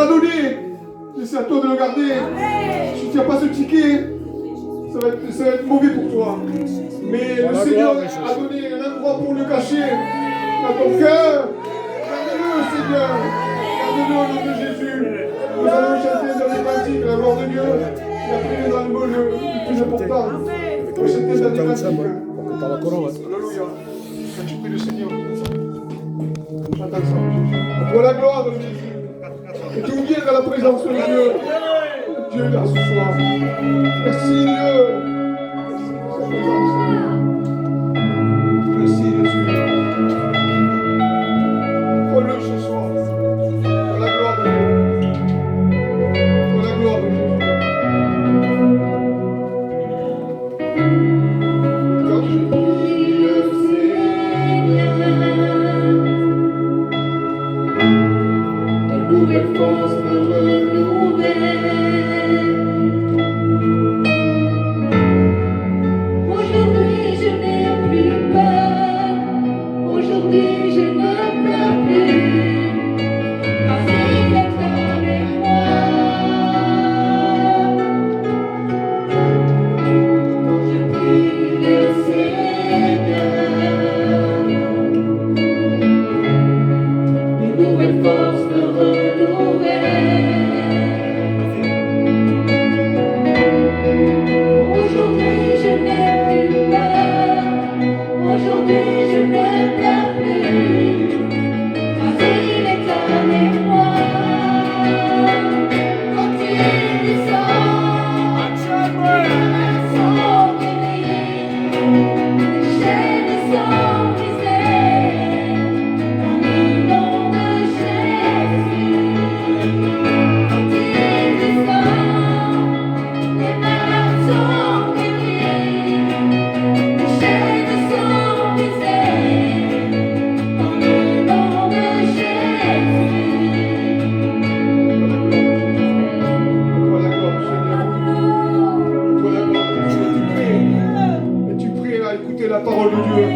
l'a donné. Et c'est à toi de le garder. Si tu ne tiens pas ce ticket, ça va être mauvais pour toi. Mais le Seigneur a donné un endroit pour le cacher dans ton cœur. Garde-le, Seigneur. Garde-le au nom de Jésus. Nous allons chanter dans les cantiques la gloire de Dieu. Et après, dans le mot le plus important. Nous chanter dans les cantiques. Alléluia. Quand tu pries le Seigneur, chante ensemble. À toi la gloire de Jésus. Et tu viens dans la présence de Dieu. Dieu là ce soir. Merci Dieu. Merci Jésus. Prends-le ce soir. Pour la gloire de Dieu. Pour la gloire de Dieu. Quand je prie le Seigneur, une nouvelle force me renouvelle. Aujourd'hui je n'ai plus peur. Aujourd'hui je ne pleure plus. Car il est avec moi. Quand je prie le Seigneur, une nouvelle force me renouvelle. Aujourd'hui je n'ai plus peur. Aujourd'hui je ne pleure plus. Car il est avec moi. Quand il descend, les mains sont réveillées, les chaînes sont brisées. Dans le nom de Jésus. Quand il descend, les mains sont réveillées, les chaînes sont brisées. Dans le nom de Jésus. Toi la gloire, Seigneur. Toi la gloire, Seigneur. Et tu pries à écouter la parole de Dieu.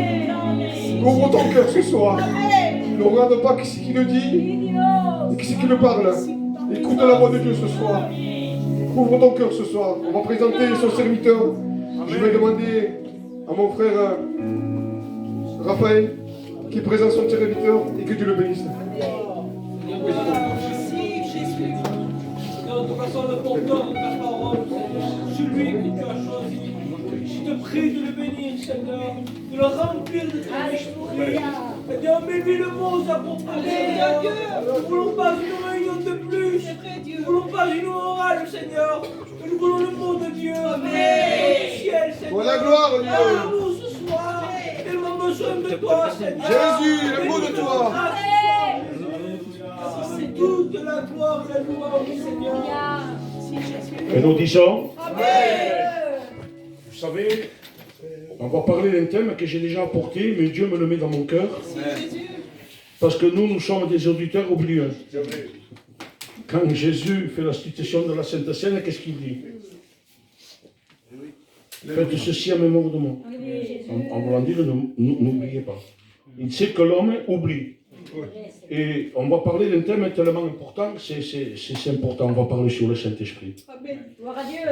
Ouvre ton cœur ce soir. Ne regarde pas qui c'est qui le dit et qui c'est qui le parle. Écoute la voix de Dieu ce soir. Ouvre ton cœur ce soir. On va présenter son serviteur. Je vais demander à mon frère Raphaël qui présente son serviteur et que Dieu le bénisse. Merci Jésus. Seigneur, nous passons le porteur de ta parole, celui que tu as choisi. Je te prie de le bénir, Seigneur, de le remplir de ton esprit. Seigneur, mets-lui le mot à proclamer. Nous ne voulons pas une réunion de plus. Nous ne voulons pas une orale, Seigneur. Mais nous voulons le mot de Dieu. Amen. Ciel, Seigneur. Pour la gloire de Dieu. Parle-nous ce soir. Tellement besoin de toi, Seigneur. Jésus, le mot de toi. C'est toute la gloire et la louange, Seigneur. Et nous disons, Amen. vous savez, on va parler d'un thème que j'ai déjà apporté, mais Dieu me le met dans mon cœur. Parce que nous sommes des auditeurs oublieux. Quand Jésus fait l'institution de la Sainte Seine, qu'est-ce qu'il dit? Faites ceci à mémoire de moi. On va dire, n'oubliez pas. Il sait que l'homme oublie. Et on va parler d'un thème tellement important, c'est important, on va parler sur le Saint-Esprit. Gloire à Dieu.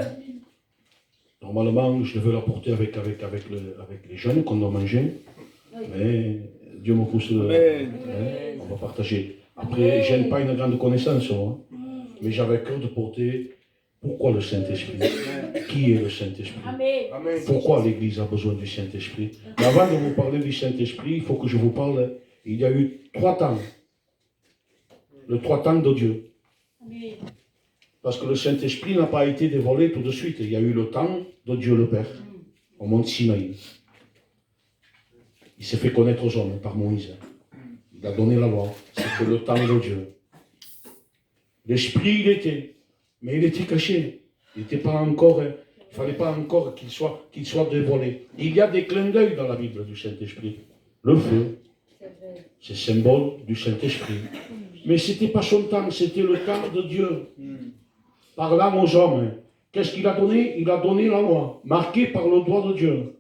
Normalement, je devais l'apporter avec les jeunes qu'on doit manger, mais Dieu me pousse, on va partager. Après, je n'ai pas une grande connaissance, moi, mais j'avais cœur de porter pourquoi le Saint-Esprit, qui est le Saint-Esprit, pourquoi l'Église a besoin du Saint-Esprit. Mais avant de vous parler du Saint-Esprit, il faut que je vous parle, il y a eu 3 temps, le 3 temps de Dieu. Parce que le Saint-Esprit n'a pas été dévoilé tout de suite. Il y a eu le temps de Dieu le Père, au mont Sinaï. Il s'est fait connaître aux hommes par Moïse. Il a donné la loi. C'était le temps de Dieu. L'Esprit, il était, mais il était caché. Il n'était pas encore, il ne fallait pas encore qu'il soit dévoilé. Il y a des clins d'œil dans la Bible du Saint-Esprit. Le feu, c'est symbole du Saint-Esprit. Mais ce n'était pas son temps, c'était le temps de Dieu. Parlant aux hommes, qu'est-ce qu'il a donné? Il a donné la loi, marquée par le doigt de Dieu.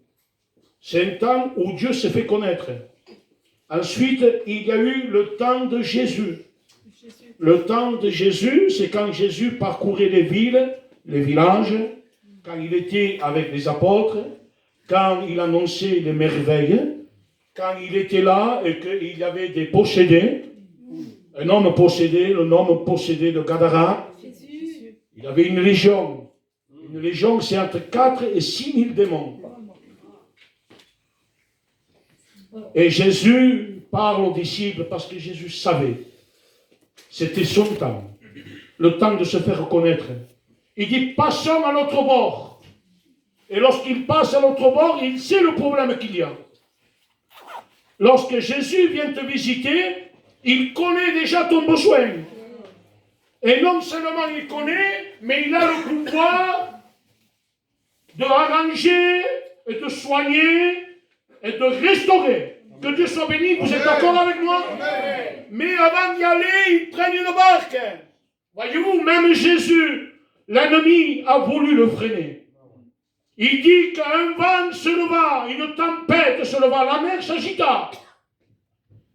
C'est un temps où Dieu s'est fait connaître. Ensuite, il y a eu le temps de Jésus. Le temps de Jésus, c'est quand Jésus parcourait les villes, les villages, quand il était avec les apôtres, quand il annonçait les merveilles, quand il était là et qu'il y avait des possédés, un homme possédé, le homme possédé de Gadara, il avait une légion. Une légion, c'est entre 4 et 6 000 démons. Et Jésus parle aux disciples parce que Jésus savait. C'était son temps. Le temps de se faire reconnaître. Il dit, passons à l'autre bord. Et lorsqu'il passe à l'autre bord, il sait le problème qu'il y a. Lorsque Jésus vient te visiter, il connaît déjà ton besoin. Et non seulement il connaît, mais il a le pouvoir de arranger et de soigner et de restaurer. Que Dieu soit béni, vous êtes d'accord avec moi? Amen. Mais avant d'y aller, ils prennent une barque. Voyez-vous, même Jésus, l'ennemi a voulu le freiner. Il dit qu'un vent se leva, une tempête se leva, la mer s'agita.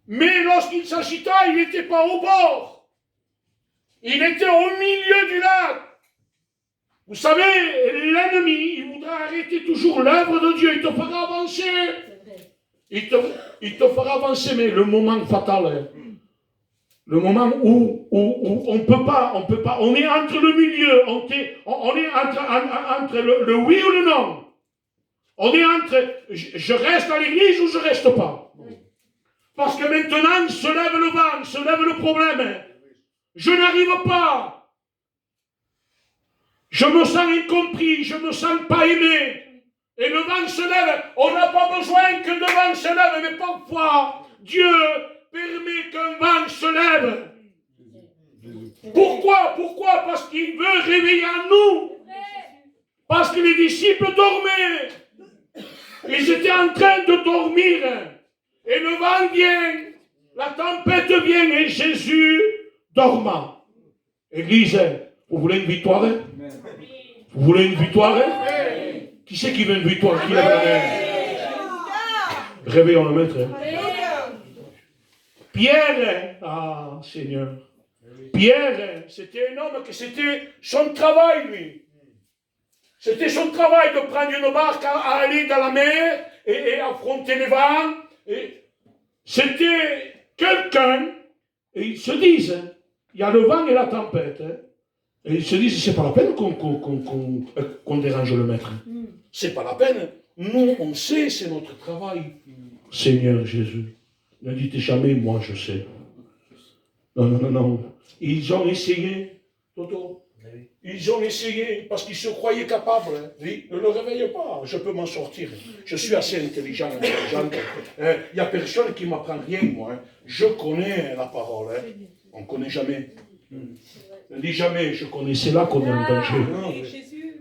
Mais lorsqu'il s'agita, il n'était pas au bord. Il était au milieu du lac. Vous savez, l'ennemi, il voudra arrêter toujours l'œuvre de Dieu. Il te fera avancer. Il te fera avancer, mais le moment fatal, le moment où on ne peut pas, on est entre le milieu, on est entre le oui ou le non. On est entre, je reste à l'église ou je ne reste pas. Parce que maintenant, se lève le vent, se lève le problème. Je n'arrive pas. Je me sens incompris, je ne me sens pas aimé. Et le vent se lève. On n'a pas besoin que le vent se lève, mais parfois, Dieu permet qu'un vent se lève. Pourquoi? Pourquoi? Parce qu'il veut réveiller en nous. Parce que les disciples dormaient. Ils étaient en train de dormir. Et le vent vient, la tempête vient et Jésus dorma. Église, vous voulez une victoire? Vous voulez une victoire? Qui c'est qui veut une victoire? Qui lève la main? Réveillons le maître. Pierre, ah Seigneur. Pierre, c'était un homme que c'était son travail, lui. C'était son travail de prendre une barque à aller dans la mer et affronter les vents. C'était quelqu'un, et ils se disent, il y a le vent et la tempête. Et ils se disent, c'est pas la peine qu'on dérange le maître. C'est pas la peine. Nous, on sait, c'est notre travail. Seigneur Jésus, ne dites jamais, moi je sais. Non, non, non, non. Ils ont essayé, Toto. Ils ont essayé parce qu'ils se croyaient capables. Oui, ne le réveille pas, je peux m'en sortir. Je suis assez intelligent. Il n'y a personne qui m'apprend rien, moi. Je connais la parole. On ne connaît jamais. Ne dis jamais, je connais. C'est là qu'on est en danger.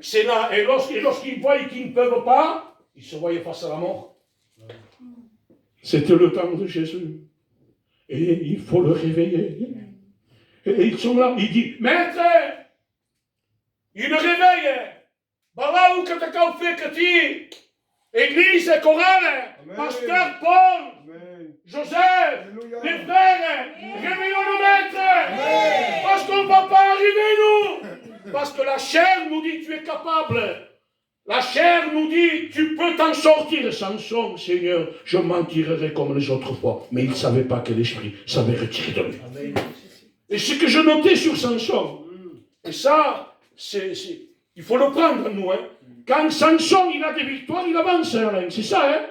C'est là. Et lorsqu'ils voient qu'ils ne peuvent pas, ils se voyaient face à la mort. C'était le temps de Jésus. Et il faut le réveiller. Et ils sont là. Il dit, maître, il le réveille. Balaou que t'as fait que tu, église, chorale, pasteur Paul, Joseph, les frères, réveillons le maître. Parce qu'on ne va pas arriver, nous. Parce que la chair nous dit, tu es capable. La chair nous dit, tu peux t'en sortir. Samson, Seigneur, je m'en tirerai comme les autres fois. Mais il ne savait pas que l'esprit savait retirer de lui. Amen. Et ce que je notais sur Samson, et ça, il faut le prendre, nous. Hein. Quand Samson, il a des victoires, il avance, hein, c'est ça. Hein.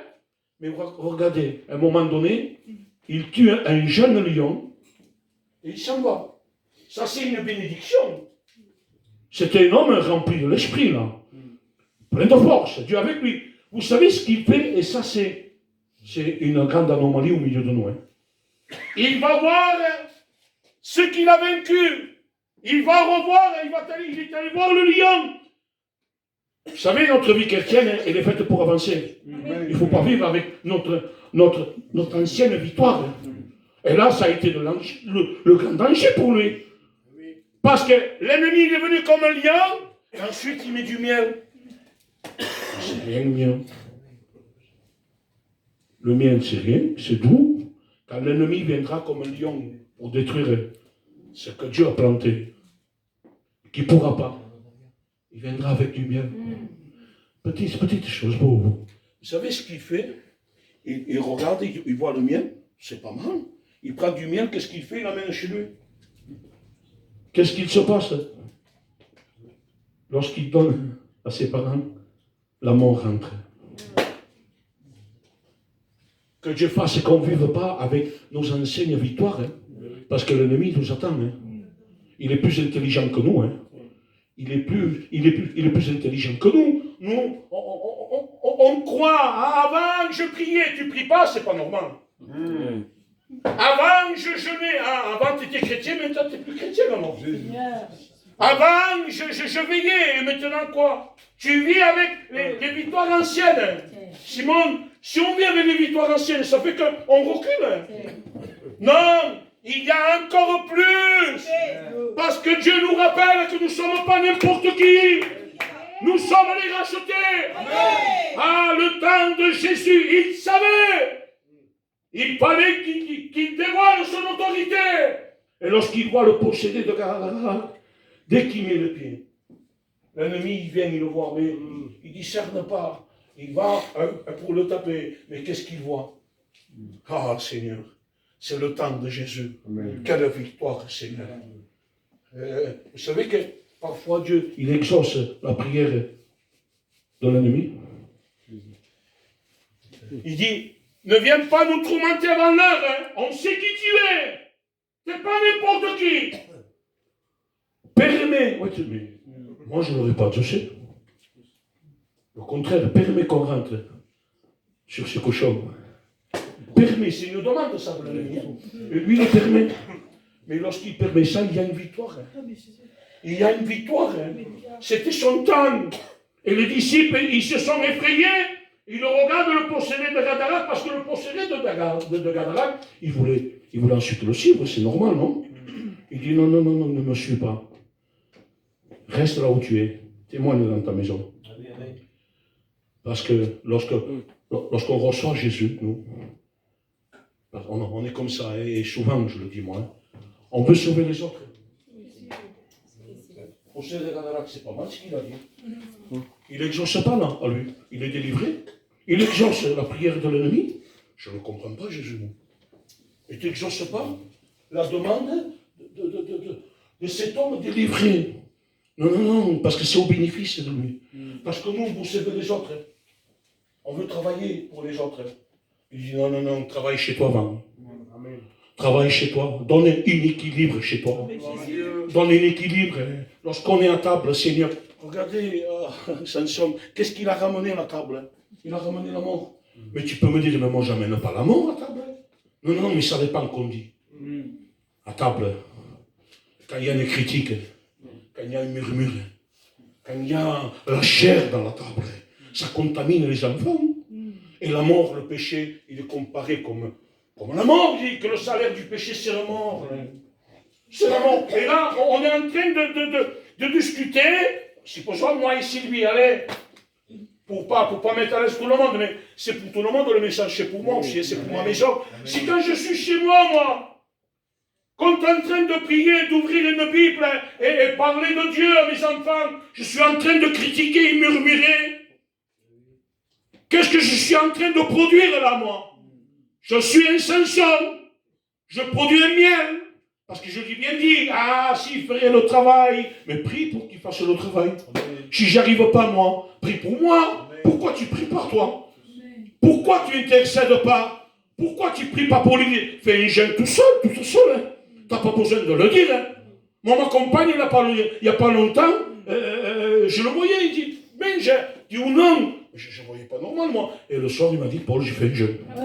Mais regardez, à un moment donné, il tue un jeune lion, et il s'en va. Ça, c'est une bénédiction. C'était un homme rempli de l'esprit, là. Plein de force, Dieu avec lui. Vous savez ce qu'il fait, et ça, c'est une grande anomalie au milieu de nous. Hein. Il va voir ce qu'il a vaincu. Il va revoir, il est allé voir le lion. Vous savez, notre vie chrétienne, elle est faite pour avancer. Il ne faut pas vivre avec notre ancienne victoire. Et là, ça a été le grand danger pour lui. Parce que l'ennemi est venu comme un lion, et ensuite il met du miel. C'est rien le mien. Le mien, c'est rien, c'est doux. Quand l'ennemi viendra comme un lion pour détruire, ce que Dieu a planté, qui ne pourra pas, il viendra avec du miel. Petite chose pour vous. Vous savez ce qu'il fait? Il regarde, il voit le miel, c'est pas mal. Il prend du miel, qu'est-ce qu'il fait? Il l'amène chez lui. Qu'est-ce qu'il se passe lorsqu'il donne à ses parents? La mort rentre. Que Dieu fasse qu'on ne vive pas avec nos anciennes victoires, hein, parce que l'ennemi nous attend. Hein. Il est plus intelligent que nous. Hein. Il est plus intelligent que nous. Nous, on croit, avant je priais, tu ne pries pas, c'est pas normal. Avant je jeûnais, avant tu étais chrétien, maintenant tu n'es plus chrétien. Non. Avant je veillais, et maintenant quoi? Tu vis avec les victoires anciennes. Simone, si on vit avec les victoires anciennes, ça fait qu'on recule. Non, il y a encore plus. Parce que Dieu nous rappelle que nous ne sommes pas n'importe qui. Nous sommes les rachetés. Ah, le temps de Jésus, il savait. Il fallait qu'il dévoile son autorité. Et lorsqu'il voit le possédé de Gadara, dès qu'il met le pied, l'ennemi, il vient, il le voit, mais il ne discerne pas. Il va pour le taper. Mais qu'est-ce qu'il voit? Ah, Seigneur, c'est le temps de Jésus. Amen. Quelle victoire, Seigneur. Vous savez que parfois Dieu, il exauce la prière de l'ennemi. Il dit, ne viens pas nous tourmenter avant l'heure. Hein. On sait qui tu es. Tu n'es pas n'importe qui. Permets. Ouais, moi, je ne l'aurais pas touché. Au contraire, permets qu'on rentre sur ce cochon. Permet, c'est une demande, ça, pour l'ennemi. Et lui, il le permet. Mais lorsqu'il permet ça, il y a une victoire. Il y a une victoire. C'était son temps. Et les disciples, ils se sont effrayés. Ils regardent le possédé de Gadara, parce que le possédé de Gadara, il voulait ensuite le suivre, c'est normal, non? Il dit non, ne me suis pas. Reste là où tu es. Témoigne dans ta maison. Parce que lorsqu'on reçoit Jésus, nous, on est comme ça, et souvent, je le dis moi, on veut sauver les autres. Possédé de Gadara, c'est pas mal ce qu'il a dit. Il n'exauce pas là, à lui. Il est délivré. Il exauce la prière de l'ennemi. Je ne comprends pas Jésus. Et tu n'exauces pas la demande de cet homme délivré. Non, parce que c'est au bénéfice de lui. Parce que nous, vous savez les autres. On veut travailler pour les autres. Il dit non, travaille chez toi avant. Amen. Travaille chez toi. Donne un équilibre chez toi. Donne un équilibre. Lorsqu'on est à table, Seigneur, regardez, Samson, qu'est-ce qu'il a ramené à la table? Il a ramené la mort. Mais tu peux me dire, mais moi, j'amène pas la mort à table. Non, mais ça dépend qu'on dit. À table, quand il y a des critiques, quand il y a un murmure, quand il y a la chair dans la table, ça contamine les enfants. Et la mort, le péché, il est comparé comme la mort. Il dit que le salaire du péché, c'est la mort. C'est la mort. Et là, on est en train de discuter. Supposons moi et Sylvie, allez, pour pas mettre à l'aise tout le monde, mais c'est pour tout le monde, le message c'est pour moi aussi, c'est pour ma maison. Si quand je suis chez moi, quand en train de prier, d'ouvrir une Bible et parler de Dieu à mes enfants, je suis en train de critiquer et murmurer. Qu'est-ce que je suis en train de produire là, moi? Je suis un Samson. Je produis un miel. Parce que je lui ai bien dit, s'il ferait le travail, mais prie pour qu'il fasse le travail. Si j'arrive pas, moi, prie pour moi. Pourquoi tu pries pas, toi? Pourquoi tu n'intercèdes pas? Pourquoi tu pries pas pour lui? Fais un jeûne tout seul. Hein. T'as pas besoin de le dire. Hein. Moi, ma compagne, il n'y a pas longtemps, je le voyais, il dit, mais j'ai dit ou non. Je ne voyais pas normal, moi. Et le soir, il m'a dit, Paul, j'ai fait un jeûne. Je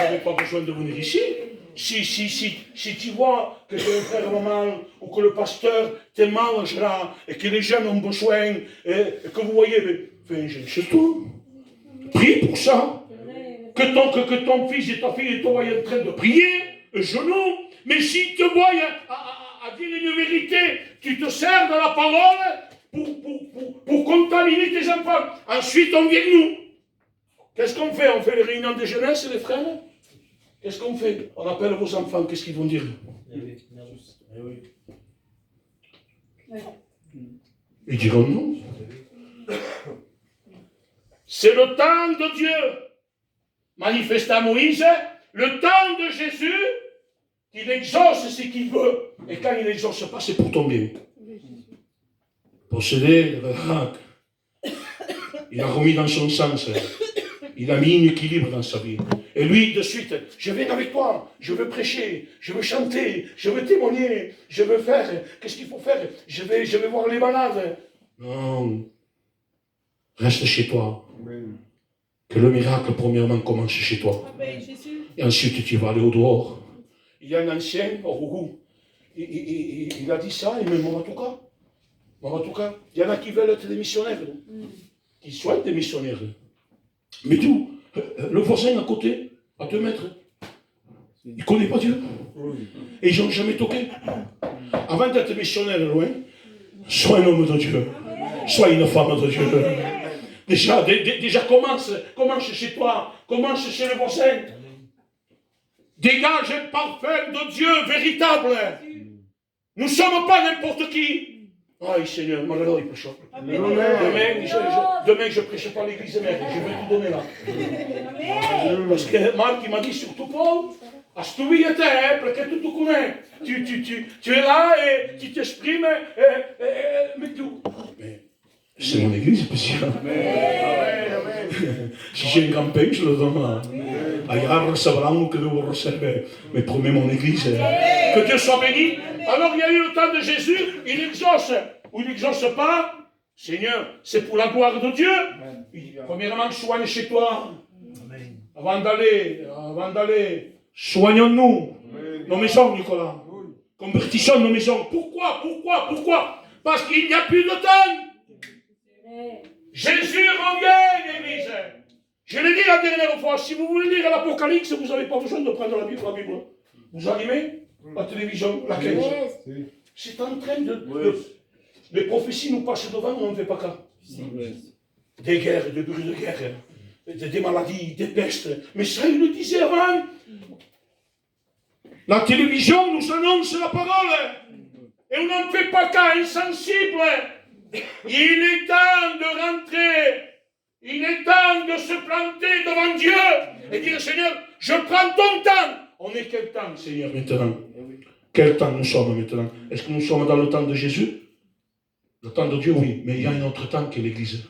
n'avais pas besoin de venir ici. Si tu vois que j'ai un frère maman ou que le pasteur te mange là et que les jeunes ont besoin et que vous voyez, fais un jeûne chez toi. Prie pour ça. Que ton fils et ta fille te voient en train de prier, genoux. Mais s'ils te voient à dire une vérité, tu te sers de la parole pour contaminer tes enfants. Ensuite, on vient nous. Qu'est-ce qu'on fait? On fait les réunions de jeunesse, les frères? Qu'est-ce qu'on fait? On appelle vos enfants, qu'est-ce qu'ils vont dire? Eh oui. Ils diront non. C'est le temps de Dieu, manifesté à Moïse, le temps de Jésus, qu'il exauce ce qu'il veut. Et quand il n'exauce pas, c'est pour ton bien. Posséder, il a remis dans son sens. Il a mis un équilibre dans sa vie. Et lui, de suite, je viens avec toi, je veux prêcher, je veux chanter, je veux témoigner, je veux faire, qu'est-ce qu'il faut faire? Je vais voir les malades. Non. Reste chez toi. Amen. Que le miracle, premièrement, commence chez toi. Amen, Jésus. Et ensuite, tu vas aller au dehors. Il y a un ancien, au Rougou, il a dit ça, et même Moratouka. Il y en a qui veulent être des missionnaires, qui soient des missionnaires. Mais tout, le voisin à côté, à 2 mètres, il ne connaît pas Dieu. Et ils n'ont jamais toqué. Avant d'être missionnaire loin, sois un homme de Dieu. Sois une femme de Dieu. Déjà commence chez toi, commence chez le voisin. Dégage un parfum de Dieu véritable. Nous ne sommes pas n'importe qui. Aïe Seigneur, malheur il prêche. Demain je ne prêche pas l'église mère, je vais tout donner là. Parce que Marc il m'a dit surtout Paul, à ce que tu es, parce que tu te connais. Tu es là et tu t'exprimes, mais tout. Mais c'est mon église spéciale. Si j'ai un grand pain, je le donne là. Mais promets mon église. Que Dieu soit béni. Alors il y a eu le temps de Jésus, il exauce ou il n'exauce pas. Seigneur, c'est pour la gloire de Dieu. Premièrement, soigne chez toi. Avant d'aller, soignons-nous nos maisons, Nicolas. Convertissons nos maisons. Pourquoi? Parce qu'il n'y a plus de temps. Jésus revient, l'église. Je l'ai dit la dernière fois, si vous voulez lire l'Apocalypse, vous n'avez pas besoin de prendre la Bible. Vous allumez la télévision, la 15. C'est en train de... Les prophéties nous passent devant, on ne fait pas cas. Des guerres, des bruits de guerre, des maladies, des pestes. Mais ça, il le disait avant. La télévision nous annonce la parole. Et on n'en fait pas cas, insensible. Il est temps de rentrer. Il est temps de se planter devant Dieu et dire, Seigneur, je prends ton temps. On est quel temps, Seigneur, maintenant? Quel temps nous sommes maintenant? Est-ce que nous sommes dans le temps de Jésus? Le temps de Dieu, oui, mais il y a un autre temps que l'Église.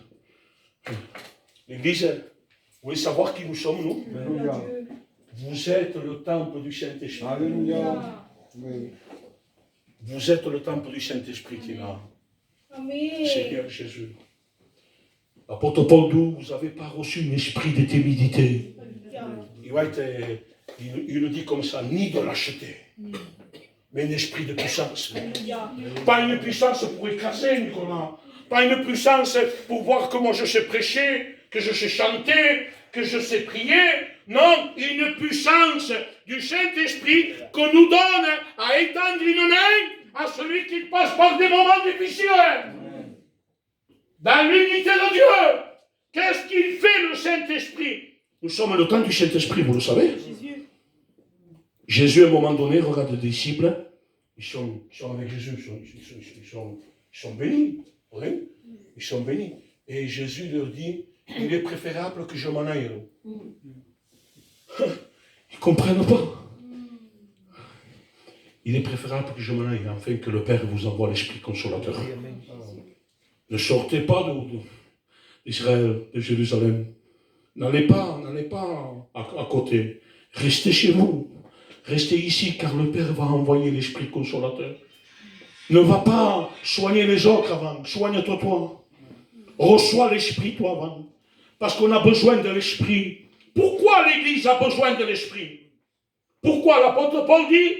L'Église, vous voulez savoir qui nous sommes, nous? Alléluia. Vous êtes le temple du Saint-Esprit. Alléluia. Vous êtes le temple du Saint-Esprit qui est là. Amen. Seigneur Jésus. L'apôtre Paul dit, vous n'avez pas reçu un esprit de timidité. Il le dit comme ça, ni de lâcheté, mais un esprit de puissance. Pas une puissance pour écraser, Nicolas. Pas une puissance pour voir comment je sais prêcher, que je sais chanter, que je sais prier. Non, une puissance du Saint-Esprit qu'on nous donne à étendre une main à celui qui passe par des moments difficiles. Dans l'unité de Dieu, qu'est-ce qu'il fait le Saint-Esprit? Nous sommes le temps du Saint-Esprit, vous le savez. Jésus, à un moment donné, regarde les disciples, ils sont avec Jésus, ils sont bénis. Oui, ils sont bénis. Et Jésus leur dit, il est préférable que je m'en aille. Ils ne comprennent pas. Il est préférable que je m'en aille, afin que le Père vous envoie l'Esprit consolateur. Ne sortez pas d'Israël, de Jérusalem. N'allez pas à côté. Restez chez vous. Restez ici, car le Père va envoyer l'Esprit consolateur. Ne va pas soigner les autres avant. Soigne-toi toi. Reçois l'Esprit toi avant. Parce qu'on a besoin de l'Esprit. Pourquoi l'Église a besoin de l'Esprit? Pourquoi l'apôtre Paul dit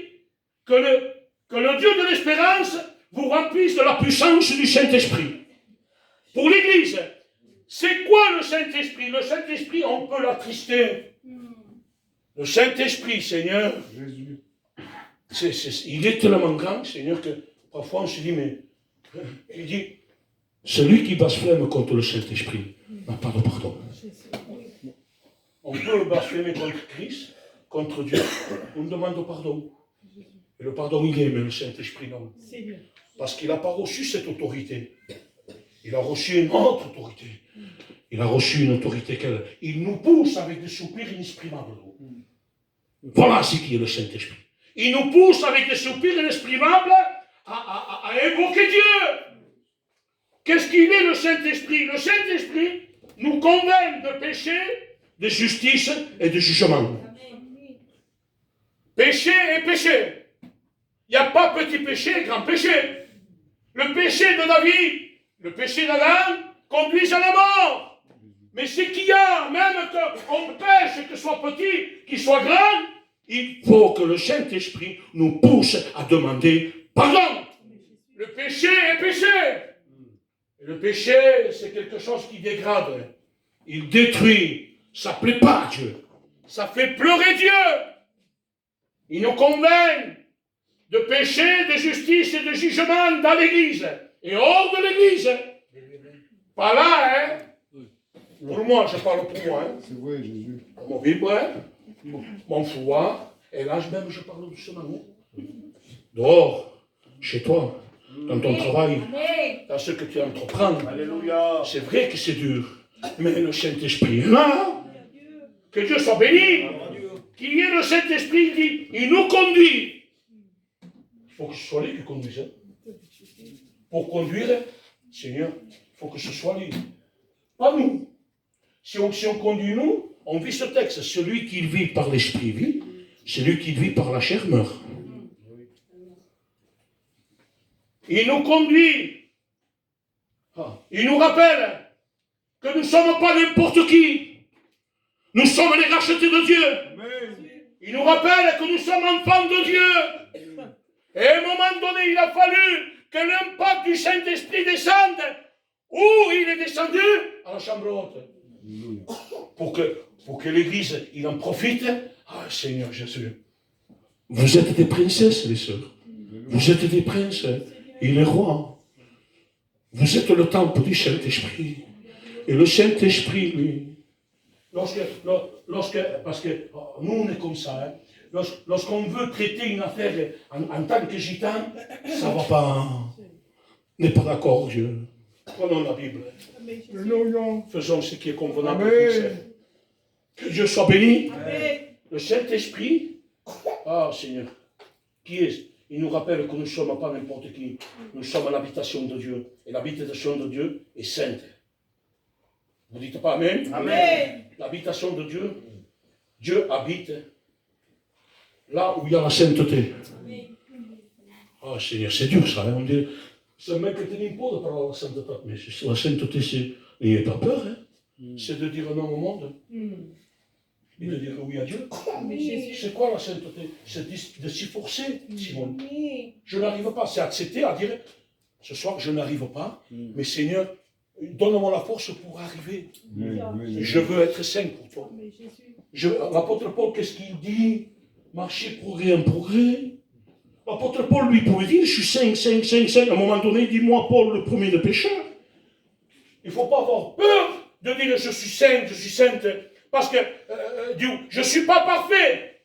que le Dieu de l'espérance vous remplisse de la puissance du Saint-Esprit? Pour l'Église, c'est quoi le Saint-Esprit? Le Saint-Esprit, on peut l'attrister. Le Saint-Esprit, Seigneur, il est tellement grand, Seigneur, que parfois on se dit, mais il dit, celui qui blasphème contre le Saint-Esprit n'a pas de pardon. On peut blasphémer contre Christ, contre Dieu, on demande pardon. Et le pardon, il est, mais le Saint-Esprit, non. Parce qu'il n'a pas reçu cette autorité. Il a reçu une autre autorité. Il a reçu une autorité qu'elle. Il nous pousse avec des soupirs inexprimables. Voilà ce qui est le Saint-Esprit. Il nous pousse avec des soupirs inexprimables à invoquer Dieu. Qu'est-ce qu'il est le Saint-Esprit? Le Saint-Esprit nous convainc de péché, de justice et de jugement. Péché et péché. Il n'y a pas petit péché et grand péché. Le péché de David, le péché d'Adam conduit à la mort. Mais ce qu'il y a, même qu'on pêche, que ce soit petit, qu'il soit grand, il faut que le Saint-Esprit nous pousse à demander pardon. Le péché est péché. Et le péché, c'est quelque chose qui dégrade. Il détruit. Ça ne plaît pas à Dieu. Ça fait pleurer Dieu. Il nous convainc de péché, de justice et de jugement dans l'Église. Et hors de l'Église. Pas là, hein. Pour moi, je parle pour moi. Hein. C'est vrai, Jésus. Mon vibre, hein. Mon foi. Et là, même, je parle doucement. Hein. Dehors, chez toi, dans ton travail, dans ce que tu entreprends. Alléluia. C'est vrai que c'est dur. Mais le Saint-Esprit est là. Que Dieu soit béni. Qu'il y ait le Saint-Esprit, il nous conduit. Il faut que ce soit lui qui conduise. Hein. Pour conduire, Seigneur, il faut que ce soit lui. Pas nous. Si on conduit nous, on vit ce texte. Celui qui vit par l'Esprit vit, celui qui vit par la chair meurt. Il nous conduit. Il nous rappelle que nous ne sommes pas n'importe qui. Nous sommes les rachetés de Dieu. Il nous rappelle que nous sommes enfants de Dieu. Et à un moment donné, il a fallu que l'impact du Saint-Esprit descende. Où il est descendu? À la chambre haute. Pour que l'Église, il en profite. Ah, Seigneur Jésus. Vous êtes des princesses, les sœurs. Vous êtes des princes. Il est roi. Vous êtes le temple du Saint-Esprit. Et le Saint-Esprit, lui, parce que nous, on est comme ça. Hein. Lorsqu'on veut traiter une affaire en tant que gitan, ça ne va pas. On n'est pas d'accord, Dieu. Prenons la Bible. Faisons ce qui est convenable. Que Dieu soit béni. Amen. Le Saint-Esprit, ah Seigneur, qui est? Il nous rappelle que nous ne sommes pas n'importe qui. Nous sommes à l'habitation de Dieu. Et l'habitation de Dieu est sainte. Vous ne dites pas Amen? Amen. L'habitation de Dieu, Dieu habite là où il y a la sainteté. Ah Seigneur, c'est dur ça. Hein? On dit, c'est même que tu n'es pas de parler de la sainteté. Mais la sainteté, c'est. N'ayez pas peur. Hein? C'est de dire non au monde. Et de dire oui à Dieu. C'est quoi la sainteté? C'est de s'y forcer, Simon. Je n'arrive pas. C'est accepter à dire ce soir, je n'arrive pas, mais Seigneur, donne-moi la force pour arriver. Je veux être saint pour toi. L'apôtre Paul, qu'est-ce qu'il dit? Marcher progrès en progrès. L'apôtre Paul, lui, pouvait dire, je suis saint. À un moment donné, dis-moi, Paul, le premier de pécheurs. Il ne faut pas avoir peur de dire, je suis sainte. Parce que, je ne suis pas parfait.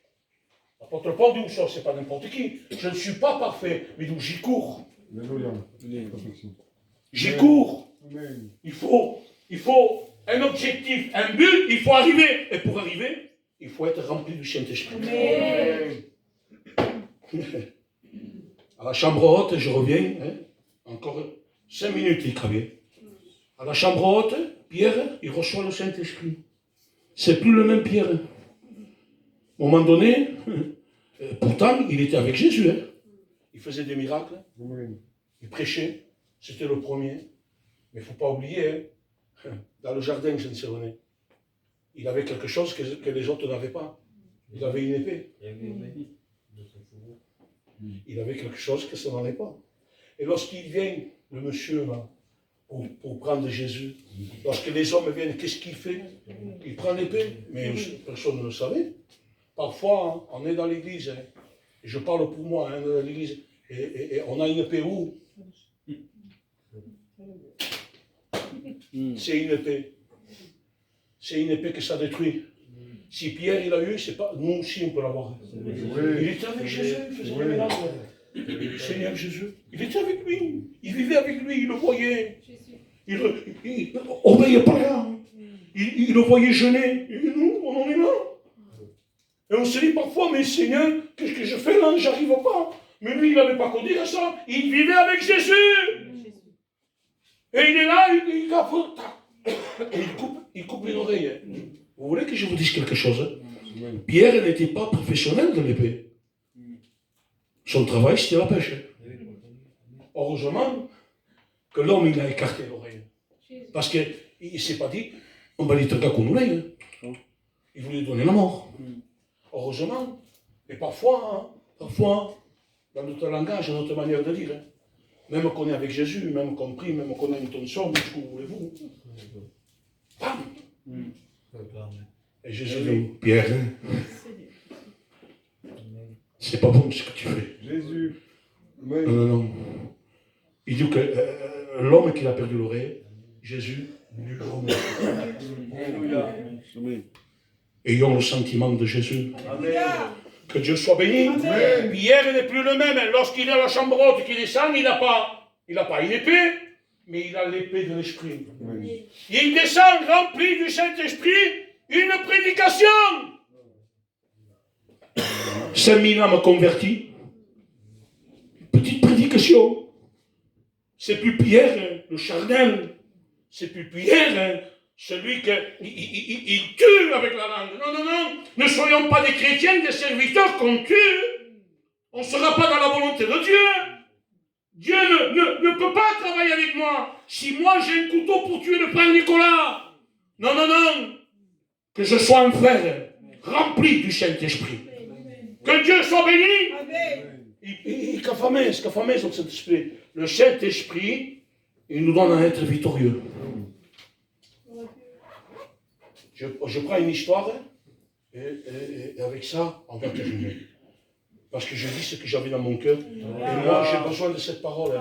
L'apôtre Paul dit, ça, c'est pas n'importe qui. Je ne suis pas parfait, mais d'où j'y cours. J'y cours. Il faut un objectif, un but, il faut arriver. Et pour arriver, il faut être rempli du Saint-Esprit. À la chambre haute, je reviens, hein, encore 5 minutes, il travaillait. À la chambre haute, Pierre, il reçoit le Saint-Esprit. C'est plus le même Pierre. À un moment donné, pourtant, il était avec Jésus. Hein. Il faisait des miracles. Il prêchait. C'était le premier. Mais il ne faut pas oublier, hein, dans le jardin de Gethsémani, il avait quelque chose que les autres n'avaient pas. Il avait une épée. Il avait quelque chose que ça n'en est pas. Et lorsqu'il vient, le monsieur, là, pour prendre Jésus, lorsque les hommes viennent, qu'est-ce qu'il fait? Il prend l'épée, mais personne ne le savait. Parfois, hein, on est dans l'église, hein, et je parle pour moi, hein, dans l'église, et on a une épée où? C'est une épée. C'est une épée que ça détruit. Si Pierre il a eu, c'est pas. Nous aussi on peut l'avoir. Il était avec Jésus, il faisait des miracles. Seigneur Jésus, il était avec lui, il vivait avec lui, il le voyait. Il obéissait pas là. Il le voyait jeûner. Et nous, on en est là. Et on se dit parfois, mais Seigneur, qu'est-ce que je fais là? J'arrive pas. Mais lui, il n'avait pas connu à ça. Il vivait avec Jésus. Et il est là, il coupe une oreille. Vous voulez que je vous dise quelque chose? Pierre n'était pas professionnel de l'épée. Son travail, c'était la pêche. Heureusement que l'homme, il a écarté l'oreille. Parce qu'il ne s'est pas dit, on va lui traquer qu'on oreille. Il voulait donner la mort. Heureusement. Et parfois, dans notre langage, dans notre manière de dire, même qu'on est avec Jésus, même qu'on prie, même qu'on a une tension, ce que voulez-vous. Bam! Et Jésus dit, Pierre, c'est pas bon ce que tu fais. Jésus. Non. Il dit que l'homme qui a perdu l'oreille, Jésus lui remet. Ayons le sentiment de Jésus. Amen. Que Dieu soit béni. Amen. Pierre n'est plus le même. Lorsqu'il est à la chambre haute, qu'il descend, il n'a pas une épée, mais il a l'épée de l'esprit. Il descend rempli du Saint-Esprit, une prédication. 5000 âmes converties. Petite prédication. C'est plus Pierre, le charnel. C'est plus Pierre, celui qui tue avec la langue. Non. Ne soyons pas des chrétiens, des serviteurs qu'on tue. On ne sera pas dans la volonté de Dieu. Dieu ne peut pas travailler avec moi. Si moi j'ai un couteau pour tuer le frère Nicolas. Non. Que je sois un frère rempli du Saint-Esprit. Que Dieu soit béni. Et qu'affamé sur le Saint-Esprit. Le Saint-Esprit, il nous donne à être victorieux. Je prends une histoire et avec ça, on va terminer. Parce que je dis ce que j'avais dans mon cœur. Et moi, j'ai besoin de cette parole.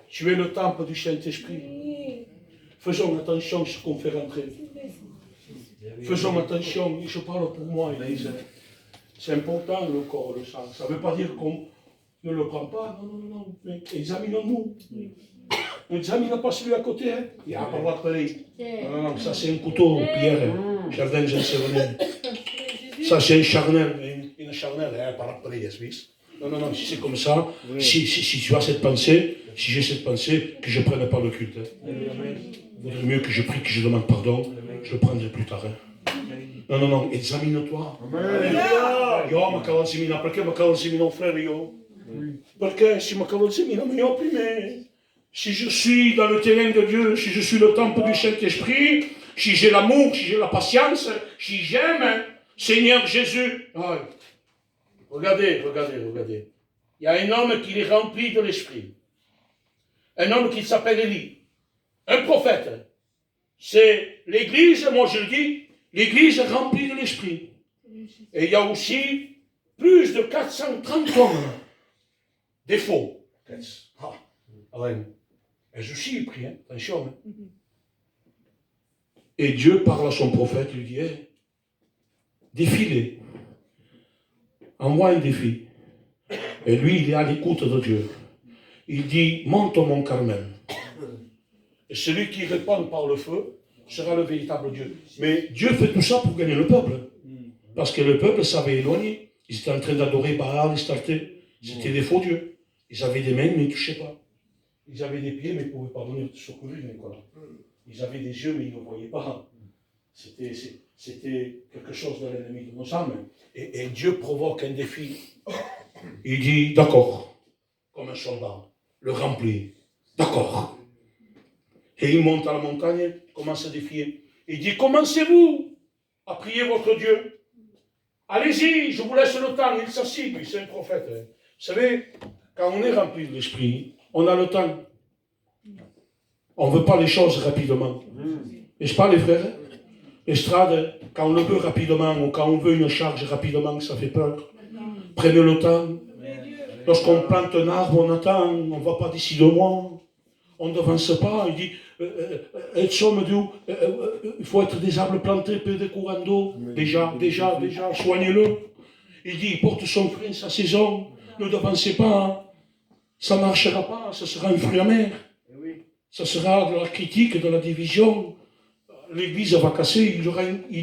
Tu es le temple du Saint-Esprit. Faisons attention à ce qu'on fait rentrer. Faisons attention, je parle pour moi, Église. C'est important le corps, le sang. Ça ne veut pas dire qu'on ne le prend pas. Non. Mais examinons-nous. N'examine pas celui à côté. Hein. Il n'y a pas le droit de parler. Non, ça c'est un couteau, Pierre. Jardin, je ne sais pas. Ça c'est un charnel. Une charnelle, pas de parler, Non, si c'est comme ça, si tu as cette pensée, si j'ai cette pensée, que je ne prenne pas le culte. Il vaudrait mieux que je prie, que je demande pardon. Je le prendrai plus tard. Non, examine-toi. Io mi cavo semina, perché mi cavo semina frère io? Perché si mi cavo semina, mais io prima. Si je suis dans le terrain de Dieu, si je suis le temple du Saint-Esprit, si j'ai l'amour, si j'ai la patience, si j'aime Seigneur Jésus. Regardez. Il y a un homme qui est rempli de l'Esprit. Un homme qui s'appelle Élie. Un prophète. C'est l'Église, moi je le dis, l'Église remplie de l'Esprit. Et il y a aussi plus de 430 hommes. Des faux. Elles aussi, ils prient, attention. Et Dieu parle à son prophète, il lui dit, défilez. Envoie un défi. Et lui, il est à l'écoute de Dieu. Il dit, monte au mont Carmel. Et celui qui répond par le feu sera le véritable Dieu. Mais Dieu fait tout ça pour gagner le peuple. Parce que le peuple s'avait éloigné. Ils étaient en train d'adorer Baal, c'était des faux dieux. Ils avaient des mains, mais ils ne touchaient pas. Ils avaient des pieds, mais ils ne pouvaient pas venir te secourir. Ils avaient des yeux, mais ils ne voyaient pas. C'était quelque chose de l'ennemi de nos âmes. Et Dieu provoque un défi. Il dit, d'accord, comme un soldat, le remplit. D'accord. Et il monte à la montagne, commence à défier. Il dit, commencez-vous à prier votre Dieu. Allez-y, je vous laisse le temps. Il s'assit, puis c'est un prophète. Vous savez, quand on est rempli de l'esprit, on a le temps. On ne veut pas les choses rapidement. N'est-ce pas les frères? L'estrade, quand on le veut rapidement, ou quand on veut une charge rapidement, ça fait peur. Prenez le temps. Lorsqu'on plante un arbre, on attend, on ne va pas d'ici 2 mois. on ne devance pas. Il dit, il faut être des arbres plantés près des courants d'eau. Déjà, soignez-le. Il dit, il porte son fruit en sa saison. Ne devancez pas. Ça ne marchera pas, ça sera un fruit amer. Ça sera de la critique, de la division. L'Église va casser, il y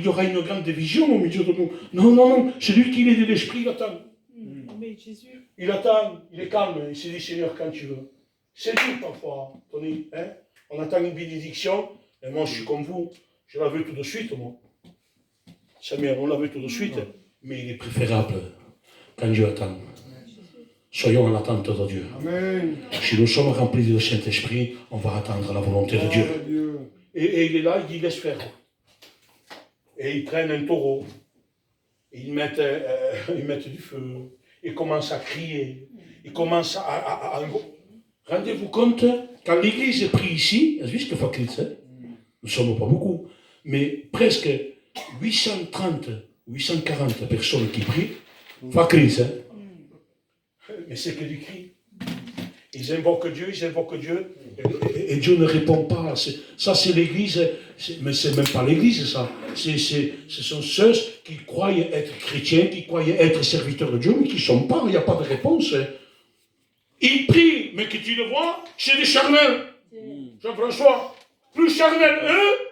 aura une grande division au milieu de nous. Non, c'est lui qui est de l'esprit, il attend. Il attend, il est calme, il se dit Seigneur quand tu veux. C'est dur parfois, Tony. Hein? On attend une bénédiction, et moi je suis comme vous, je la veux tout de suite, moi. Samuel, on la veut tout de suite, mais il est préférable quand Dieu attend. Soyons en attente de Dieu. Amen. Si nous sommes remplis du Saint-Esprit, on va attendre la volonté de Dieu. Et il est là, il dit laisse faire. Et ils prennent un taureau, ils mettent du feu, ils commencent à crier, ils commencent à rendez-vous compte, quand l'Église est prise ici, nous ne sommes pas beaucoup, mais presque 830, 840 personnes qui prient, pas crise, hein. Mais c'est que du cri. Ils invoquent Dieu, et Dieu ne répond pas. Ça, c'est l'Église, mais c'est même pas l'Église, ça. Ce sont ceux qui croient être chrétiens, qui croient être serviteurs de Dieu, mais qui ne sont pas, il n'y a pas de réponse. Ils prient, mais que tu le vois, c'est des charnels. Jean-François, plus charnels, eux,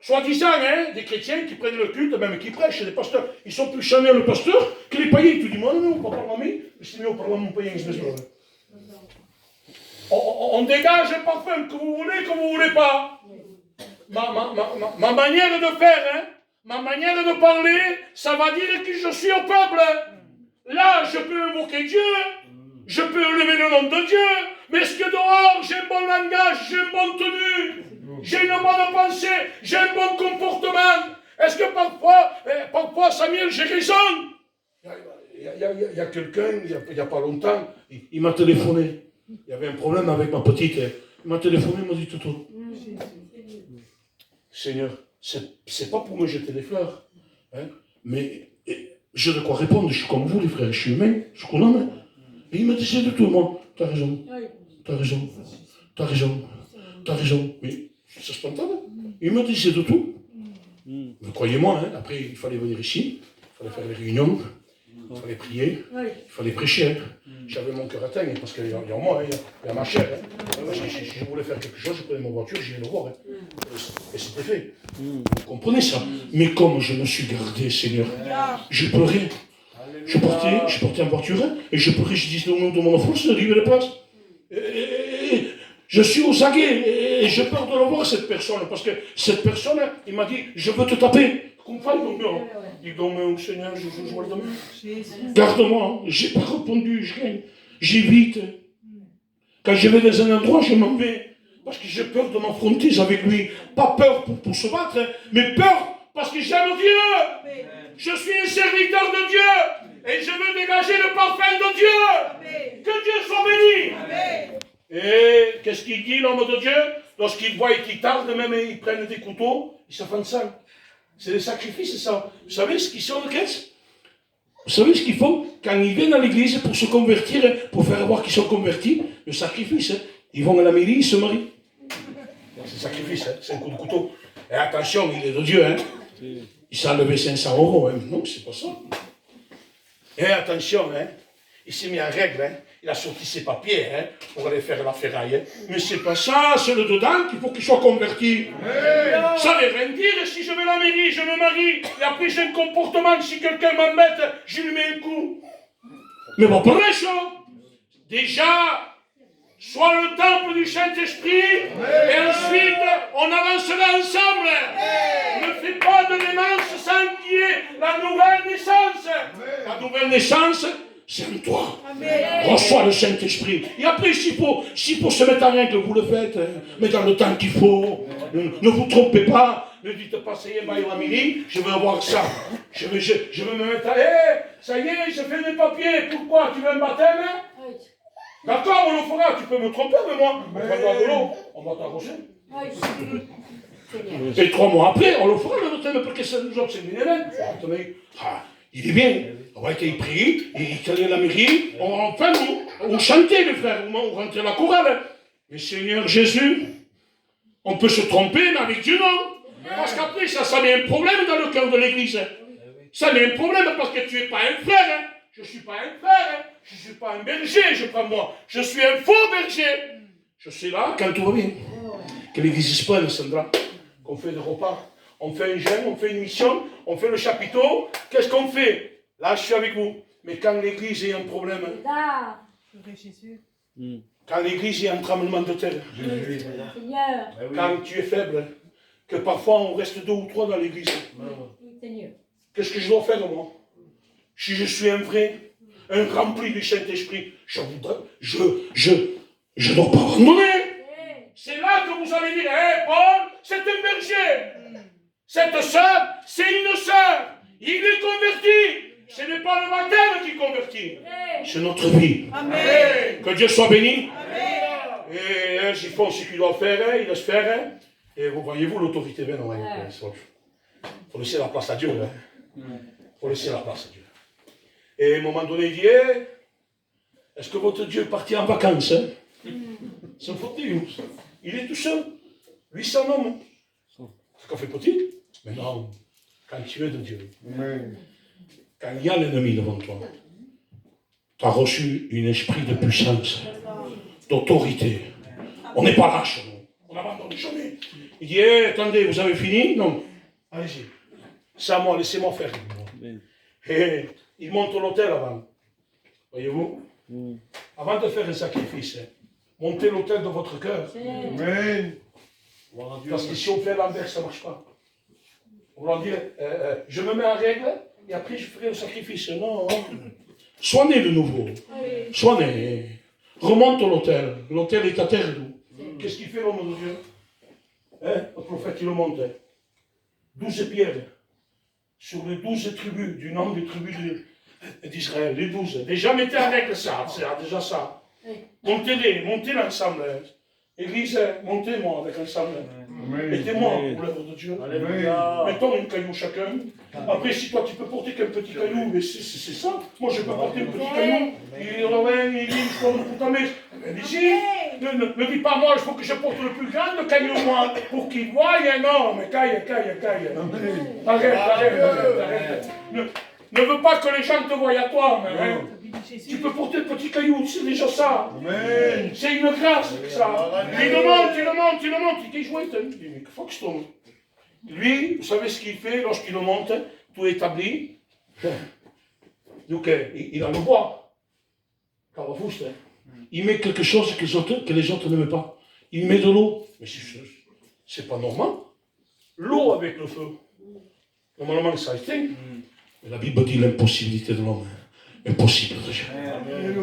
soi-disant, hein, des chrétiens qui prennent le culte, même qui prêchent, des pasteurs, ils sont plus charnels, le pasteur, que les païens. Tu dis, moi, non, pas par moi, mais c'est mieux par mon païen, je me suis. On dégage parfum que vous voulez pas. Ma manière de faire, hein, ma manière de parler, ça va dire que je suis au peuple. Là, je peux invoquer Dieu, je peux élever le nom de Dieu, mais est-ce que dehors, j'ai un bon langage, j'ai une bonne tenue, j'ai une bonne pensée, j'ai un bon comportement? Est-ce que parfois, Samuel, j'ai raison? Il y a quelqu'un, il n'y a pas longtemps, il m'a téléphoné. Il y avait un problème avec ma petite. Il m'a téléphoné, il m'a dit tout. Seigneur, c'est pas pour me jeter des fleurs. Hein, mais je de quoi répondre, je suis comme vous les frères, je suis humain, je suis comme homme. Et il me disait de tout le monde, t'as raison. Mais c'est spontané. Il me disait de tout. Mais croyez-moi, hein, après il fallait venir ici, il fallait faire les réunions. Il fallait prier, il fallait prêcher. J'avais mon cœur atteint, parce qu'il y a moi, il y a ma chair. Si je voulais faire quelque chose, je prenais ma voiture, j'irais le voir. Et c'était fait. Vous comprenez ça? Mais comme je me suis gardé, Seigneur, je pleurais. Je portais en voiture, et je pleurais, je disais au nom de mon enfant, je ne la place. Je suis aux aguets, et j'ai peur de le voir, cette personne, parce que cette personne, il m'a dit, je veux te taper. Comprends donc, il dit donc, Seigneur, je joue le demain. Garde-moi, j'ai pas répondu, j'évite. Quand je vais dans un endroit, je m'en vais. Parce que j'ai peur de m'affronter avec lui. Pas peur pour se battre, mais peur parce que j'aime Dieu. Je suis un serviteur de Dieu. Et je veux dégager le parfum de Dieu. Que Dieu soit béni. Et qu'est-ce qu'il dit, l'homme de Dieu? Lorsqu'il voit qu'il tarde, même ils prennent des couteaux, ils se font ça. C'est des sacrifices, ça. Vous savez ce qu'ils sont, qu'est-ce? Vous savez ce qu'ils font quand ils viennent à l'église pour se convertir, pour faire voir qu'ils sont convertis? Le sacrifice, hein. Ils vont à la mairie, ils se marient. C'est le sacrifice, hein. C'est un coup de couteau. Et attention, il est de Dieu, hein. Il s'est enlevé 500 €, hein. Non, c'est pas ça. Et attention, hein. Il s'est mis en règle, hein. Il a sorti ses papiers, hein, pour aller faire la ferraille. Hein. Mais c'est pas ça, c'est le dedans qu'il faut qu'il soit converti. Ça veut rien dire, si je vais à la mairie, je me marie, et après j'ai un comportement, si quelqu'un m'embête, je lui mets un coup. Mais pas pour ça. Déjà, soit le temple du Saint-Esprit, et ensuite, on avancera ensemble. Ne fais pas de démence sans qu'il y ait la nouvelle naissance. La nouvelle naissance, c'est en toi. Reçois le Saint-Esprit. Et après, s'il faut se mettre en règle, vous le faites. Mais dans le temps qu'il faut. Ne vous trompez pas. Ne dites pas, ça y est, la mairie, je veux avoir ça. Je veux me mettre à... ça y est, je fais mes papiers. Pourquoi? Tu veux un baptême? D'accord, on le fera. Tu peux me tromper, mais moi, on va boire de l'eau. On va t'arroser. Et 3 mois après, on le fera, le baptême, parce que ça nous observe une élève. Il est bien. On va qu'il prie, il allait à la mairie, on chantait, les frères, on rentrait à la chorale. Mais Seigneur Jésus, on peut se tromper, mais avec Dieu, non. Parce qu'après, ça met un problème dans le cœur de l'église. Ça met un problème parce que tu n'es pas un frère. Hein. Je ne suis pas un frère. Hein. Je ne suis pas un berger, je prends moi. Je suis un faux berger. Je suis là quand tout va bien. Que l'église se prenne, Sandra. Qu'on fait des repas. On fait un jeûne, on fait une mission, on fait le chapiteau. Qu'est-ce qu'on fait? Là, je suis avec vous. Mais quand l'église a un problème, quand l'église a un tremblement de terre, quand tu es faible, que parfois on reste 2 ou 3 dans l'église, qu'est-ce que je dois faire moi? Si je suis un vrai, un rempli du Saint-Esprit, je dois pas abandonner. C'est là que vous allez dire, hé Paul, c'est un berger. Cette sœur, c'est une sœur. Il est converti. Ce n'est pas le baptême qui convertit. C'est notre vie. Amen. Que Dieu soit béni. Amen. Et ils font ce qu'ils doivent faire, ils laissent faire. Et vous voyez-vous l'autorité, ben non, il faut laisser la place à Dieu. Il faut laisser la place à Dieu. Et à un moment donné, il dit, est-ce que votre Dieu est parti en vacances? C'est un fauteuil. Il est tout seul. 800 hommes. C'est qu'on fait petit. Mais non, quand tu es de Dieu, quand il y a l'ennemi devant toi, tu as reçu un esprit de puissance, d'autorité. On n'est pas lâche, on n'abandonne jamais. Il dit, attendez, vous avez fini? Non. Allez-y. C'est à moi, laissez-moi faire. Et il monte l'autel avant. Voyez-vous? Avant de faire un sacrifice, montez l'autel de votre cœur. Amen. Parce que si on fait l'inverse, ça ne marche pas. On va dire, je me mets en règle et après je ferai le sacrifice. Non. Sois né de nouveau. Sois né. Remonte l'autel. L'autel est à terre d'où? Qu'est-ce qu'il fait l'homme de Dieu? Le prophète, il le monte. 12 pierres. Sur les 12 tribus, du nom des tribus d'Israël. Les 12. Déjà mettez en règle ça. C'est déjà ça. Montez l'ensemble. Église, montez-moi avec ensemble. Mettez-moi pour l'œuvre de Dieu. Alléluia. Mettons une caillou chacun. Après, si toi tu peux porter qu'un petit caillou, mais c'est ça. Moi je peux porter un petit caillou. Il pour ta mère. Allez-y. Ne dis pas moi, il faut que je porte le plus grand caillou moi. Pour qu'il voie, non, mais caille. Arrête. Ne veux pas que les gens te voient à toi, mais tu peux porter le petit caillou, c'est déjà ça. Amen. C'est une grâce, ça. Il le monte. Il dit, jouez, il dit, mais faut que je tombe. Lui, vous savez ce qu'il fait lorsqu'il le monte, tout établi. Donc, il a le bois. Il met quelque chose que les autres n'aiment pas. Il met de l'eau. Mais c'est pas normal. L'eau avec le feu. Normalement, ça éteint. Mais la Bible dit l'impossibilité de l'homme. Impossible de Dieu.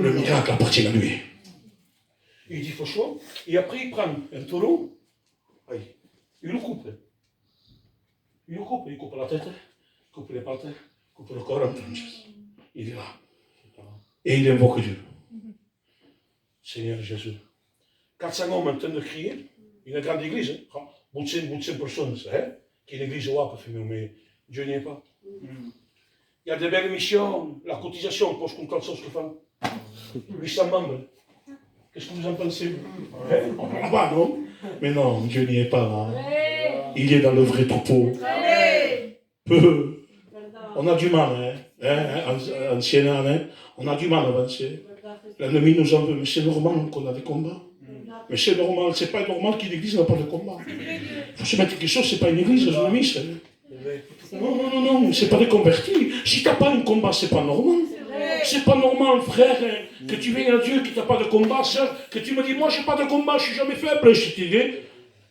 Le miracle appartient à lui. Il dit, il faut choix. Et après, il prend un taureau. Il le coupe. Il coupe la tête, il coupe les pattes, il coupe le corps en tranches. Il est là. Et il invoque Dieu. Seigneur Jésus. 400 hommes en train de crier. Une grande église. Bout de personnes. Qui est une église au mais Dieu n'y est pas. Il y a des belles missions, la cotisation pour ce qu'on compte sur ce que fait. 800 membres. Qu'est-ce que vous en pensez? On va là-bas, non? Mais non, Dieu n'y est pas là. Il est dans le vrai troupeau. Peu. On a du mal, ancien âme, on a du mal à avancer. L'ennemi nous en veut, mais c'est normal qu'on a des combats. Mais c'est normal, c'est pas normal qu'une église n'a pas de combat. Il faut se mettre quelque chose, c'est pas une église, c'est une mise. Non, c'est pas des convertis. Si t'as pas un combat, c'est pas normal. C'est pas normal, frère, que tu viennes à Dieu, que t'as pas de combat, sœur, que tu me dis, moi j'ai pas de combat, je suis jamais faible. Je te dis,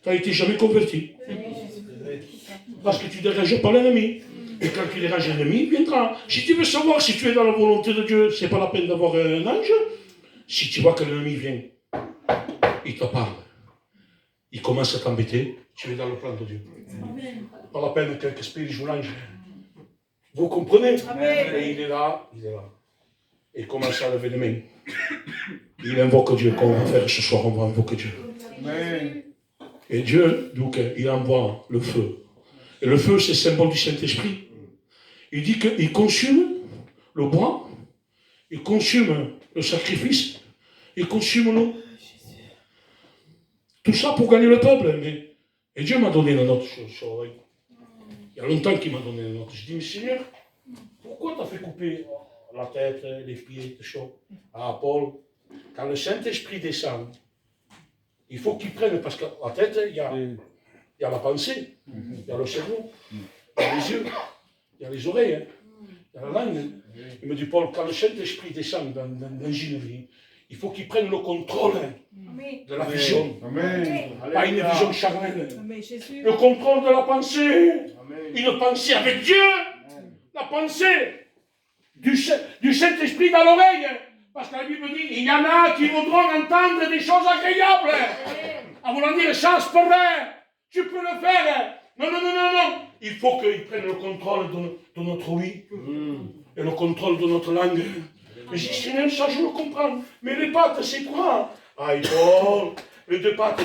t'as été jamais converti. Parce que tu déranges pas l'ennemi. Et quand tu déranges l'ennemi, il viendra. Si tu veux savoir si tu es dans la volonté de Dieu, c'est pas la peine d'avoir un ange. Si tu vois que l'ennemi vient, il te parle. Il commence à t'embêter, tu es dans le plan de Dieu. Pas la peine qu'un esprit joue l'ange. Vous comprenez? Et il est là. Et il commence à lever les mains. Il invoque Dieu. Qu'on va faire ce soir, on va invoquer Dieu. Amen. Et Dieu, donc, il envoie le feu. Et le feu, c'est le symbole du Saint-Esprit. Il dit qu'il consume le bois, il consume le sacrifice, il consume l'eau. Tout ça pour gagner le peuple. Et Dieu m'a donné la note sur l'oreille. Il y a longtemps qu'il m'a donné la note. Je dis, mais Seigneur, pourquoi tu as fait couper la tête, les pieds, tout ça? Ah, Paul, quand le Saint-Esprit descend, il faut qu'il prenne, parce que la tête, il y a la pensée, il y a le cerveau, il y a les yeux, il y a les oreilles, hein, il y a la langue. Il me dit, Paul, quand le Saint-Esprit descend dans une vie, il faut qu'il prenne le contrôle de la vision. Amen. Pas une vision charnelle. Amen, Jésus. Le contrôle de la pensée. Une pensée avec Dieu. La pensée du Saint-Esprit dans l'oreille. Parce que la Bible dit, il y en a qui voudront entendre des choses agréables. À vouloir dire, ça se pourrait. Tu peux le faire. Non, non, non, non, non. Il faut qu'il prenne le contrôle de notre oui. Et le contrôle de notre langue. Mais je dis, Seigneur, ça je le comprends. Mais les pattes, c'est quoi? Ah, Paul, les deux pattes,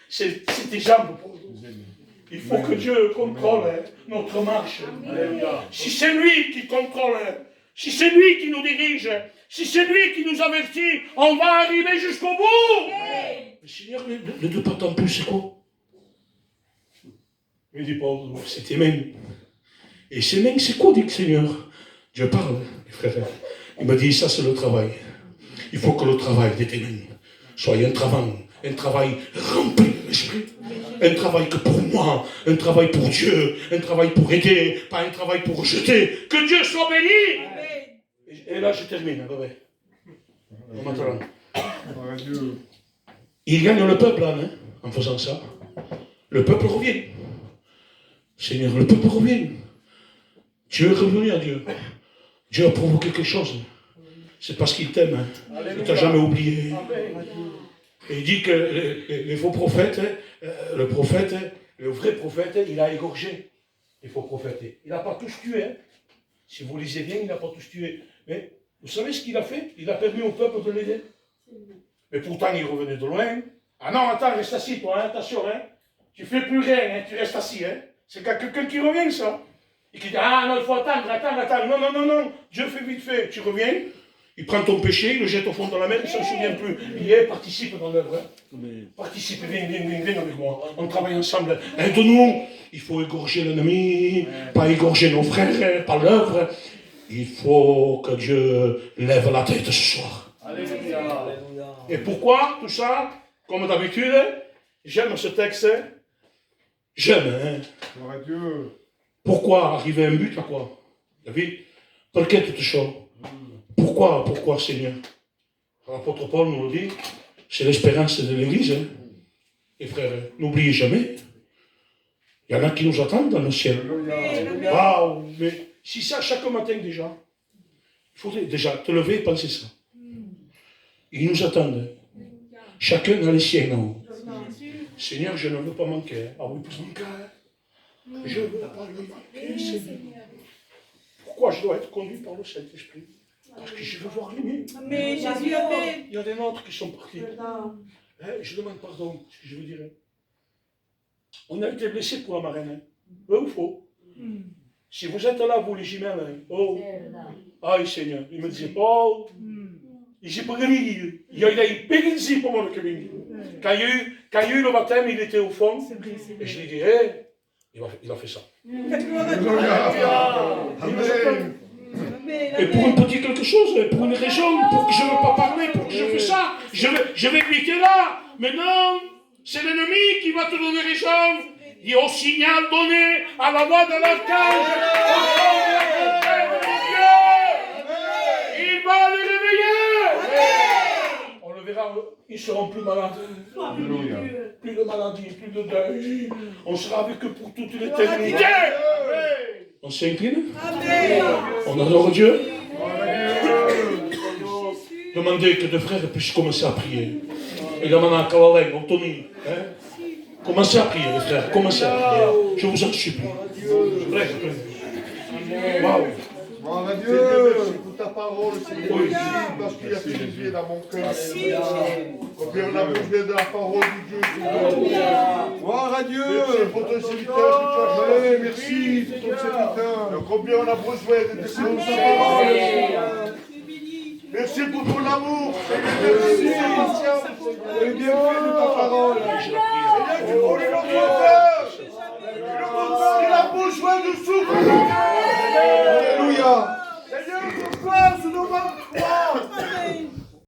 c'est tes jambes, Paul. Il faut que Dieu contrôle notre marche. Si c'est lui qui contrôle, si c'est lui qui nous dirige, si c'est lui qui nous avertit, on va arriver jusqu'au bout. Mais Seigneur, les deux pattes en plus, c'est quoi? Il dit, Paul, c'est tes mains. Et ces mains, c'est quoi, dit le Seigneur? Dieu parle, les frères. Il m'a dit, ça c'est le travail. Il faut que le travail de tes mains soit un travail rempli de l'esprit. Un travail que pour moi, un travail pour Dieu, un travail pour aider, pas un travail pour rejeter. Que Dieu soit béni. Et là, je termine. Maintenant. Il gagne le peuple, là, hein, en faisant ça. Le peuple revient. Seigneur, le peuple revient. Dieu est revenu à Dieu. Dieu a provoqué quelque chose. C'est parce qu'il t'aime. Hein. Il ne t'a jamais oublié. Et il dit que les faux prophètes, le prophète, le vrai prophète, il a égorgé les faux prophètes. Il n'a pas tous tué. Hein. Si vous lisez bien, il n'a pas tous tué. Mais vous savez ce qu'il a fait? Il a permis au peuple de l'aider. Mais pourtant, il revenait de loin. Ah non, attends, reste assis, toi, hein, attention. Hein. Tu fais plus rien, hein, tu restes assis. Hein. C'est quelqu'un qui revient, ça. Et qui dit, ah non, il faut attendre. Non, non, non, non. Dieu fait vite fait. Tu reviens. Il prend ton péché, il le jette au fond de la mer, il ne s'en souvient plus. Il y est, participe dans l'œuvre. Hein. Participe, viens avec moi. On travaille ensemble. Aide-nous. Il faut égorger l'ennemi, pas égorger nos frères, pas l'œuvre. Il faut que Dieu lève la tête ce soir. Alléluia. Et pourquoi tout ça? Comme d'habitude, j'aime ce texte. J'aime, hein. Gloire à Dieu. Pourquoi arriver à un but à quoi? David, perché tout ça? Pourquoi, Seigneur? L'apôtre Paul nous le dit, c'est l'espérance de l'Église. Hein. Et frères, n'oubliez jamais, il y en a qui nous attendent dans le ciel. Waouh! Mais si ça, chaque matin déjà, il faut déjà te lever et penser ça. Ils nous attendent. Chacun a les siens en haut. Seigneur, je ne veux pas manquer. Ah oui, pour mon cœur. Je ne veux pas le manquer, Seigneur. Pourquoi je dois être conduit par le Saint-Esprit? Parce que je veux voir les miens. Amen, Jésus, Amen. Il y a des nôtres qui sont partis. Je demande pardon, ce que je veux dire. On a été blessés pour la marraine. Vrai ou faux? Si vous êtes là, vous les jumelles, oh, aïe Seigneur, il me disait, Paul, j'ai pas gagné. Il y a eu péguinzi pour moi le cabine. Quand il y a eu le baptême, il était au fond. Et je lui ai dit, hé, il a fait ça. Amen. Et pour un petit quelque chose, pour une raison, pour que je ne veux pas parler, pour que je fais ça, je vais éviter là. Mais non, c'est l'ennemi qui va te donner raison. Et au signal donné à la voix de l'archange, il va les réveiller. On le verra, ils seront plus malades. Plus de maladie, plus de deuil. On sera avec eux pour toute l'éternité. On s'incline. On adore Dieu. Demandez que deux frères puissent commencer à prier. Et demandez à Kalaleng, Anthony. Commencez à prier, les frères. Commencez à prier. Je vous en supplie. Waouh. Gloire à Dieu pour ta parole, Seigneur. Oui. Parce qu'il y a fait du bien dans mon cœur. Combien on a besoin de la parole de Dieu, Seigneur. Gloire à Dieu. Merci pour ton serviteur que tu as choisi. Merci pour ton serviteur. Combien on a besoin de ta parole. Merci pour ton amour. Merci pour le bienfait de ta parole. Je la prie